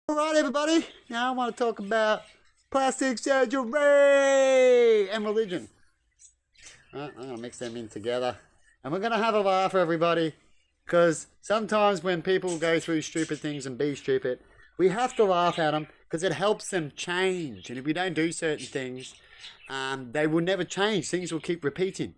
Alright everybody, now I want to talk about plastic surgery and religion. I'm going to mix them in together and we're going to have a laugh everybody, because sometimes when people go through stupid things and be stupid, we have to laugh at them because it helps them change. And if we don't do certain things, they will never change. Things will keep repeating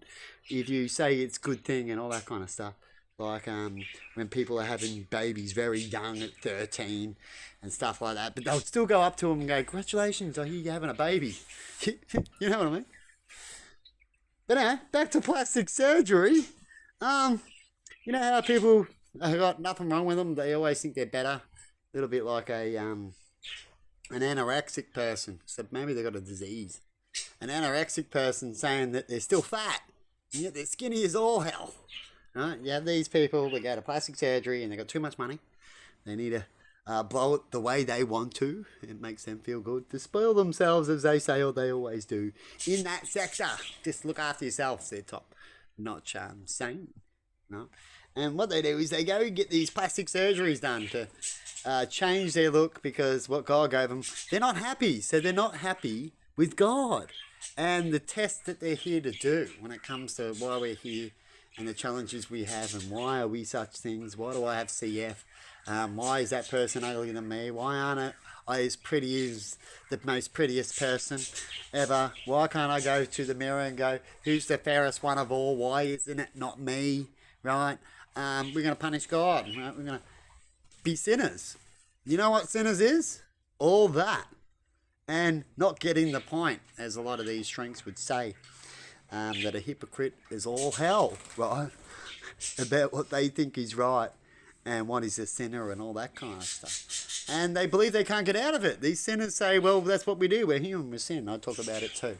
if you say it's a good thing and all that kind of stuff. Like when people are having babies very young at 13 and stuff like that. But they'll still go up to them and go, congratulations, I hear you're having a baby. You know what I mean? But anyway, back to plastic surgery. You know how people have got nothing wrong with them? They always think they're better. A little bit like an anorexic person. So maybe they've got a disease. An anorexic person saying that they're still fat. And yet they're skinny as all hell. Right? You have these people that go to plastic surgery and they've got too much money. They need to blow it the way they want to. It makes them feel good. To spoil themselves, as they say, or they always do. In that sector, just look after yourselves. They're top notch saying. No? And what they do is they go and get these plastic surgeries done to change their look because what God gave them. They're not happy. So they're not happy with God. And the test that they're here to do when it comes to why we're here and the challenges we have and why are we such things, why do I have CF, why is that person uglier than me, why aren't I as pretty as the most prettiest person ever, why can't I go to the mirror and go, who's the fairest one of all, why isn't it not me, right? We're going to punish God, right? We're going to be sinners. You know what sinners is? All that. And not getting the point, as a lot of these shrinks would say. That a hypocrite is all hell, right? About what they think is right and what is a sinner and all that kind of stuff. And they believe they can't get out of it. These sinners say, well, that's what we do. We're human, we sin. I talk about it too.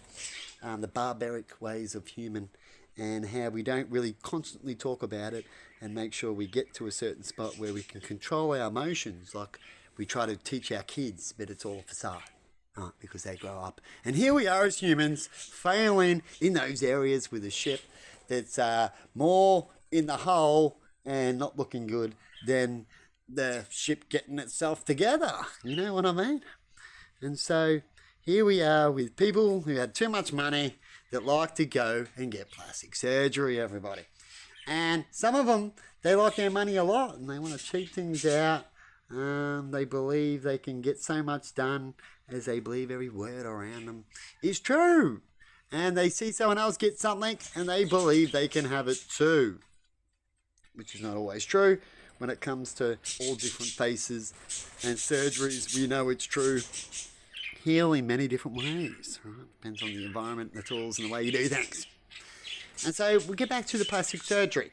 The barbaric ways of human and how we don't really constantly talk about it and make sure we get to a certain spot where we can control our emotions like we try to teach our kids, but it's all a facade. Right, because they grow up. And here we are as humans, failing in those areas with a ship that's more in the hull and not looking good than the ship getting itself together. You know what I mean? And so here we are with people who have too much money that like to go and get plastic surgery, everybody. And some of them, they like their money a lot and they want to cheat things out. They believe they can get so much done as they believe every word around them is true. And they see someone else get something and they believe they can have it too. Which is not always true when it comes to all different faces and surgeries. We know it's true. Heal in many different ways. Right? Depends on the environment, the tools and the way you do things. And so we get back to the plastic surgery.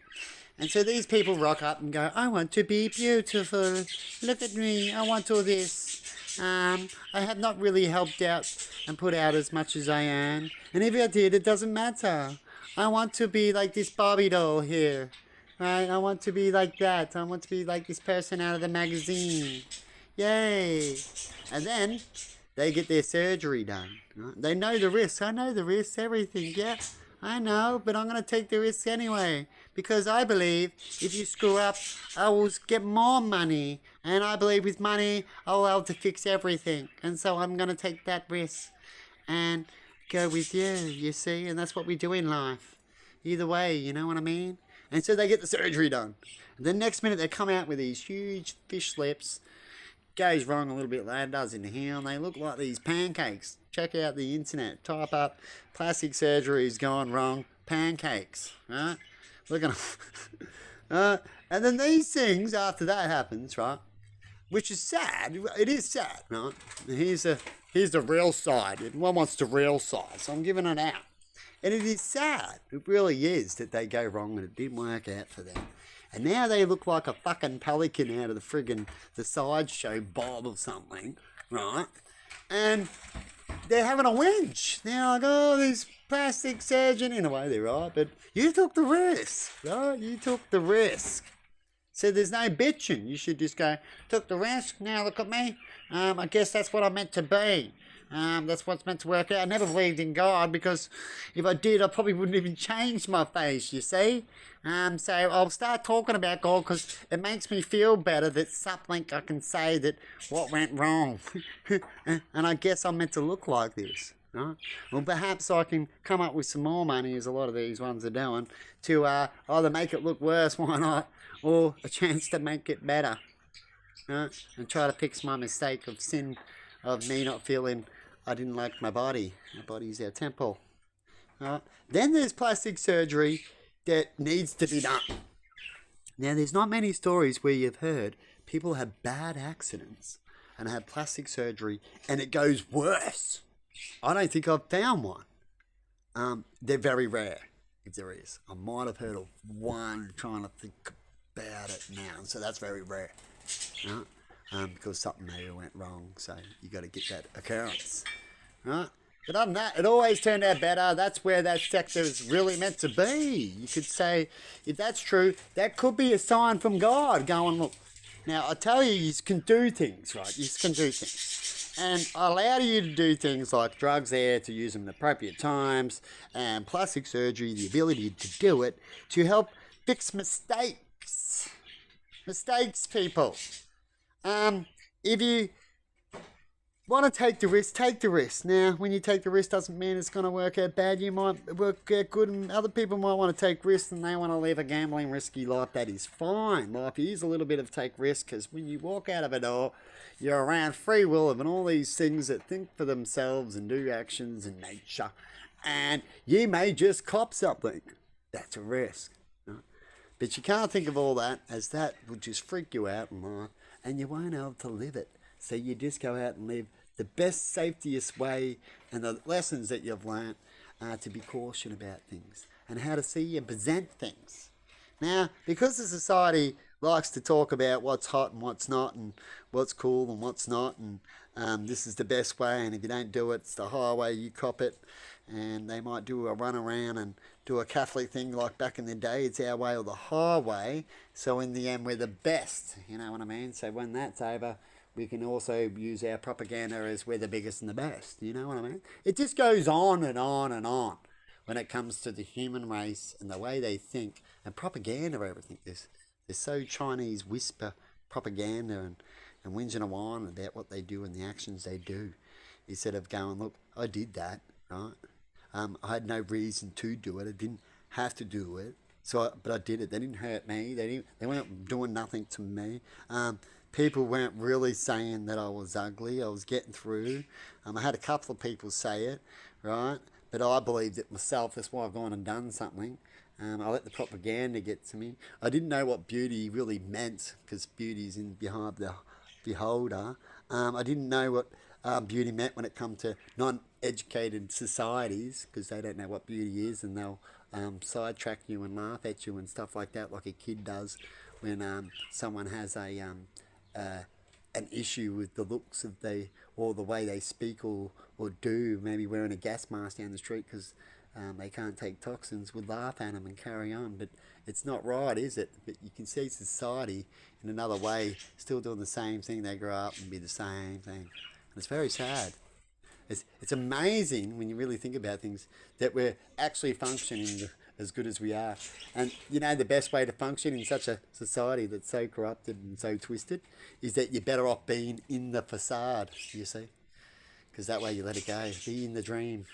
And so these people rock up and go, I want to be beautiful. Look at me. I want all this. I have not really helped out and put out as much as I am. And if I did, it doesn't matter. I want to be like this Barbie doll here. Right? I want to be like that. I want to be like this person out of the magazine. Yay. And then they get their surgery done. Right? They know the risks. I know the risks, everything. Yeah, I know, but I'm going to take the risks anyway. Because I believe if you screw up, I will get more money. And I believe with money, I'll be able to fix everything. And so I'm going to take that risk and go with you see? And that's what we do in life. Either way, you know what I mean? And so they get the surgery done. And the next minute they come out with these huge fish lips. Goes wrong a little bit later, does in here, and they look like these pancakes. Check out the internet. Type up plastic surgery's gone wrong. Pancakes, right? Look at them. And then these things, after that happens, right, which is sad. It is sad, right? Here's the real side. Everyone wants the real side, so I'm giving it out. And it is sad. It really is that they go wrong and it didn't work out for them. And now they look like a fucking pelican out of the sideshow Bob or something, right? And they're having a whinge. They're like, oh, this plastic surgeon. In a way, they're right, but you took the risk, right? You took the risk. So there's no bitching. You should just go, took the risk, now look at me. I guess that's what I meant to be. That's what's meant to work out. I never believed in God because if I did, I probably wouldn't even change my face, you see. So I'll start talking about God because it makes me feel better that something I can say that what went wrong. And I guess I'm meant to look like this. Right? Well, perhaps I can come up with some more money, as a lot of these ones are doing, to either make it look worse, why not, or a chance to make it better. Right? And try to fix my mistake of sin of me not feeling I didn't like my body. My body's our temple. Right? Then there's plastic surgery that needs to be done. Now, there's not many stories where you've heard people have bad accidents and have plastic surgery and it goes worse. I don't think I've found one. They're very rare, if there is. I might have heard of one, trying to think about it now. So that's very rare. Right? Because something maybe went wrong, so you got to get that occurrence, right? But other than that, it always turned out better. That's where that sector is really meant to be. You could say, if that's true, that could be a sign from God going, look, now I tell you can do things, right? You can do things. And I allow you to do things like drugs there to use them at appropriate times, and plastic surgery, the ability to do it, to help fix mistakes. Mistakes, people. If you want to take the risk, take the risk. Now, when you take the risk doesn't mean it's going to work out bad. You might work out good, and other people might want to take risks and they want to live a gambling, risky life. That is fine. Life is a little bit of take risk because when you walk out of a door, you're around free will and all these things that think for themselves and do actions in nature. And you may just cop something. That's a risk. Right? But you can't think of all that as that would just freak you out in life. And you won't be able to live it. So you just go out and live the best, safetiest way, and the lessons that you've learnt to be cautious about things and how to see and present things. Now, because the society likes to talk about what's hot and what's not, and what's cool and what's not, and this is the best way, and if you don't do it, it's the highway, you cop it. And they might do a run around and do a Catholic thing like back in the day. It's our way or the highway. So in the end, we're the best. You know what I mean? So when that's over, we can also use our propaganda as we're the biggest and the best. You know what I mean? It just goes on and on and on when it comes to the human race and the way they think and propaganda of everything. They're so Chinese whisper propaganda and whinging and whining about what they do and the actions they do. Instead of going, look, I did that, right? I had no reason to do it. I didn't have to do it, but I did it. They didn't hurt me. They weren't doing nothing to me. People weren't really saying that I was ugly. I was getting through. I had a couple of people say it, right? But I believed it myself. That's why I've gone and done something. I let the propaganda get to me. I didn't know what beauty really meant because beauty is in behind the beholder. I didn't know what beauty meant when it comes to non-educated societies because they don't know what beauty is, and they'll sidetrack you and laugh at you and stuff like that, like a kid does when someone has an issue with the looks of or the way they speak or do, maybe wearing a gas mask down the street because they can't take toxins. We'd laugh at them and carry on, but it's not right, is it? But you can see society in another way still doing the same thing. They grow up and be the same thing. It's very sad. It's amazing when you really think about things that we're actually functioning as good as we are. And you know the best way to function in such a society that's so corrupted and so twisted is that you're better off being in the facade, you see. Because that way you let it go. Be in the dream,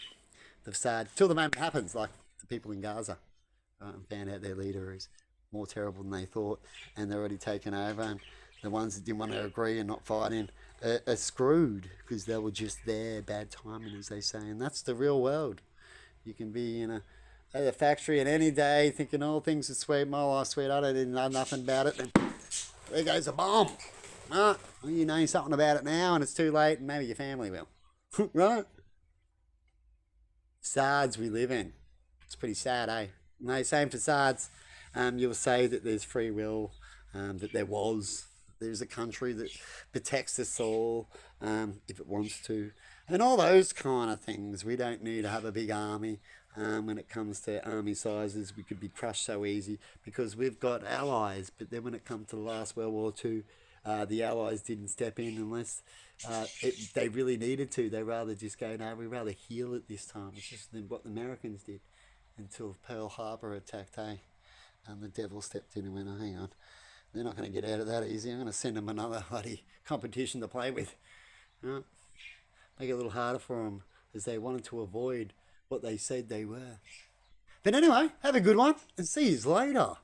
the facade, till the moment happens, like the people in Gaza. And found out their leader is more terrible than they thought, and they're already taken over. And the ones that didn't want to agree and not fighting are screwed because they were just there, bad timing, as they say. And that's the real world. You can be in a factory at any day thinking all things are sweet, my life's sweet, I don't know nothing about it. And there goes a bomb. Right? Well, you know something about it now and it's too late, and maybe your family will. Right? Facades we live in. It's pretty sad, eh? No, same facades. You'll say that there's free will, that there's a country that protects us all if it wants to, and all those kind of things. We don't need to have a big army. When it comes to army sizes, we could be crushed so easy because we've got allies. But then when it comes to the last World War II, The Allies didn't step in unless they really needed to. They rather just go, no, we'd rather heal it this time. It's just what the Americans did until Pearl Harbor attacked, hey? And the devil stepped in and went, oh, hang on. They're not going to get out of that easy. I'm going to send them another bloody competition to play with. Right? Make it a little harder for them as they wanted to avoid what they said they were. But anyway, have a good one and see you later.